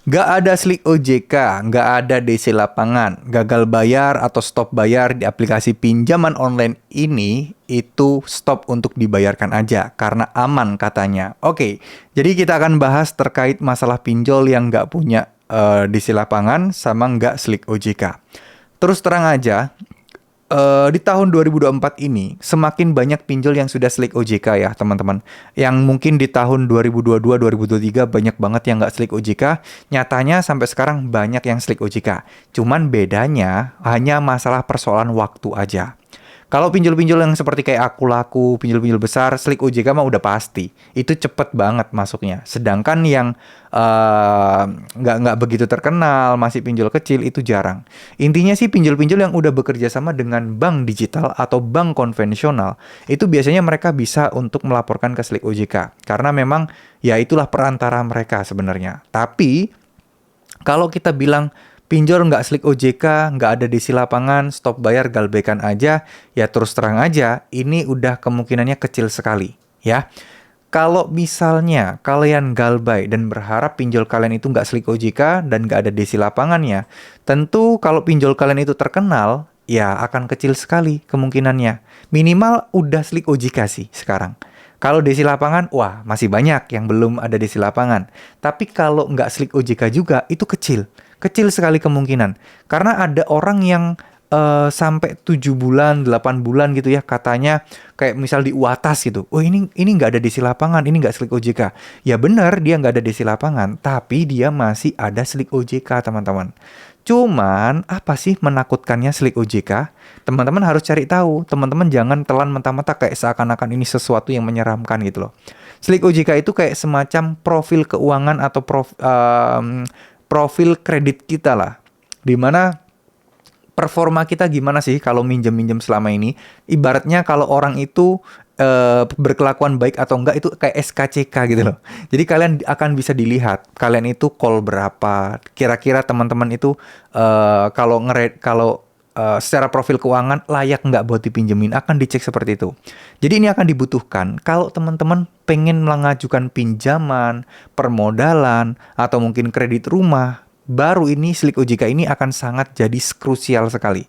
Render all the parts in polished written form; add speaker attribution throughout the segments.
Speaker 1: Nggak ada slik OJK, nggak ada DC lapangan, gagal bayar atau stop bayar di aplikasi pinjaman online ini itu stop untuk dibayarkan aja karena aman katanya. Oke, jadi kita akan bahas terkait masalah pinjol yang nggak punya DC lapangan sama nggak slik OJK. Terus terang aja, di tahun 2024 ini semakin banyak pinjol yang sudah slik OJK ya teman-teman. Yang mungkin di tahun 2022, 2023 banyak banget yang nggak slik OJK. Nyatanya sampai sekarang banyak yang slik OJK. Cuman bedanya hanya masalah persoalan waktu aja. Kalau pinjol-pinjol yang seperti kayak Aku Laku, pinjol-pinjol besar, slik OJK mah udah pasti. Itu cepet banget masuknya. Sedangkan yang nggak begitu terkenal, masih pinjol kecil, itu jarang. Intinya sih pinjol-pinjol yang udah bekerja sama dengan bank digital atau bank konvensional, itu biasanya mereka bisa untuk melaporkan ke slik OJK. Karena memang ya itulah perantara mereka sebenarnya. Tapi kalau kita bilang pinjol nggak slik OJK, nggak ada DC lapangan, stop bayar, galbekan aja, ya terus terang aja, ini udah kemungkinannya kecil sekali, ya. Kalau misalnya kalian galbay dan berharap pinjol kalian itu nggak slik OJK dan nggak ada DC lapangannya, tentu kalau pinjol kalian itu terkenal, ya akan kecil sekali kemungkinannya. Minimal udah slik OJK sih sekarang. Kalau DC lapangan, wah masih banyak yang belum ada DC lapangan. Tapi kalau nggak slik OJK juga, itu kecil. Kecil sekali kemungkinan. Karena ada orang yang sampai 7 bulan, 8 bulan gitu ya, katanya kayak misal di UATAS gitu. Oh ini nggak ada DC lapangan, ini nggak slik OJK. Ya benar, dia nggak ada DC lapangan, tapi dia masih ada slik OJK, teman-teman. Cuman, apa sih menakutkannya slik OJK? Teman-teman harus cari tahu. Teman-teman jangan telan mentah-mentah kayak seakan-akan ini sesuatu yang menyeramkan gitu loh. Slik OJK itu kayak semacam profil keuangan atau profil kredit kita lah. Dimana performa kita gimana sih kalau minjem-minjem selama ini? Ibaratnya kalau orang itu berkelakuan baik atau enggak itu kayak SKCK gitu loh. Jadi kalian akan bisa dilihat kalian itu call berapa. Kira-kira teman-teman itu kalau secara profil keuangan layak nggak buat dipinjemin, akan dicek seperti itu. Jadi ini akan dibutuhkan kalau teman-teman pengen mengajukan pinjaman, permodalan, atau mungkin kredit rumah. Baru ini slik OJK ini akan sangat jadi krusial sekali.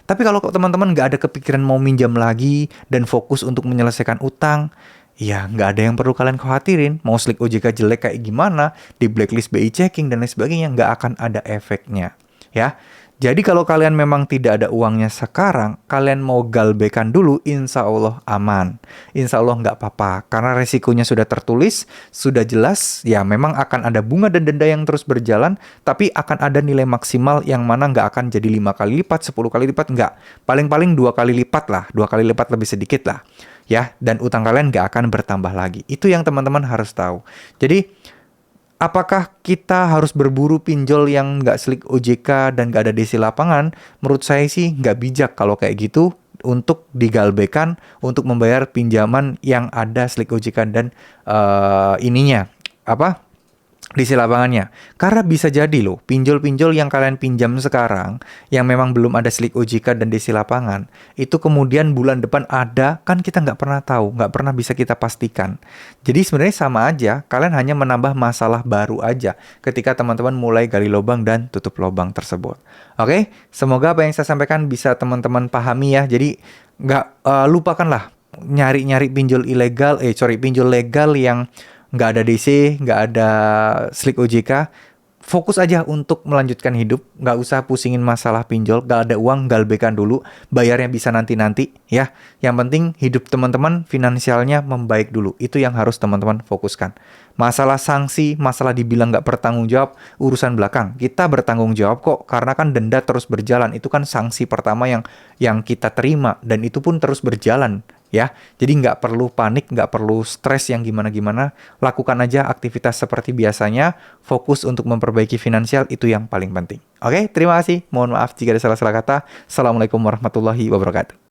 Speaker 1: Tapi kalau teman-teman nggak ada kepikiran mau minjam lagi dan fokus untuk menyelesaikan utang, ya nggak ada yang perlu kalian khawatirin. Mau slik OJK jelek kayak gimana, di blacklist BI checking dan lain sebagainya, nggak akan ada efeknya. Ya, jadi kalau kalian memang tidak ada uangnya sekarang, kalian mau galbekan dulu, insya Allah aman. Insya Allah nggak apa-apa, karena resikonya sudah tertulis, sudah jelas, ya memang akan ada bunga dan denda yang terus berjalan, tapi akan ada nilai maksimal yang mana nggak akan jadi 5 kali lipat, 10 kali lipat, nggak. Paling-paling 2 kali lipat lah, 2 kali lipat lebih sedikit lah. Ya, dan utang kalian nggak akan bertambah lagi. Itu yang teman-teman harus tahu. Jadi, apakah kita harus berburu pinjol yang nggak slik OJK dan nggak ada DC lapangan? Menurut saya sih nggak bijak kalau kayak gitu untuk digalbekan untuk membayar pinjaman yang ada slik OJK dan ininya apa? DC lapangannya. Karena bisa jadi loh, pinjol-pinjol yang kalian pinjam sekarang, yang memang belum ada slik OJK dan DC lapangan, itu kemudian bulan depan ada, kan kita nggak pernah tahu, nggak pernah bisa kita pastikan. Jadi sebenarnya sama aja, kalian hanya menambah masalah baru aja ketika teman-teman mulai gali lubang dan tutup lubang tersebut. Oke, semoga apa yang saya sampaikan bisa teman-teman pahami ya. Jadi nggak lupakanlah nyari-nyari pinjol ilegal, pinjol legal yang nggak ada DC, nggak ada slik OJK, fokus aja untuk melanjutkan hidup, nggak usah pusingin masalah pinjol, nggak ada uang, galbekan dulu, bayarnya bisa nanti-nanti, ya. Yang penting hidup teman-teman finansialnya membaik dulu, itu yang harus teman-teman fokuskan. Masalah sanksi, masalah dibilang nggak bertanggung jawab, urusan belakang. Kita bertanggung jawab kok, karena kan denda terus berjalan, itu kan sanksi pertama yang kita terima, dan itu pun terus berjalan. Ya, jadi nggak perlu panik, nggak perlu stres yang gimana-gimana. Lakukan aja aktivitas seperti biasanya. Fokus untuk memperbaiki finansial, itu yang paling penting. Oke, terima kasih. Mohon maaf jika ada salah-salah kata. Assalamualaikum warahmatullahi wabarakatuh.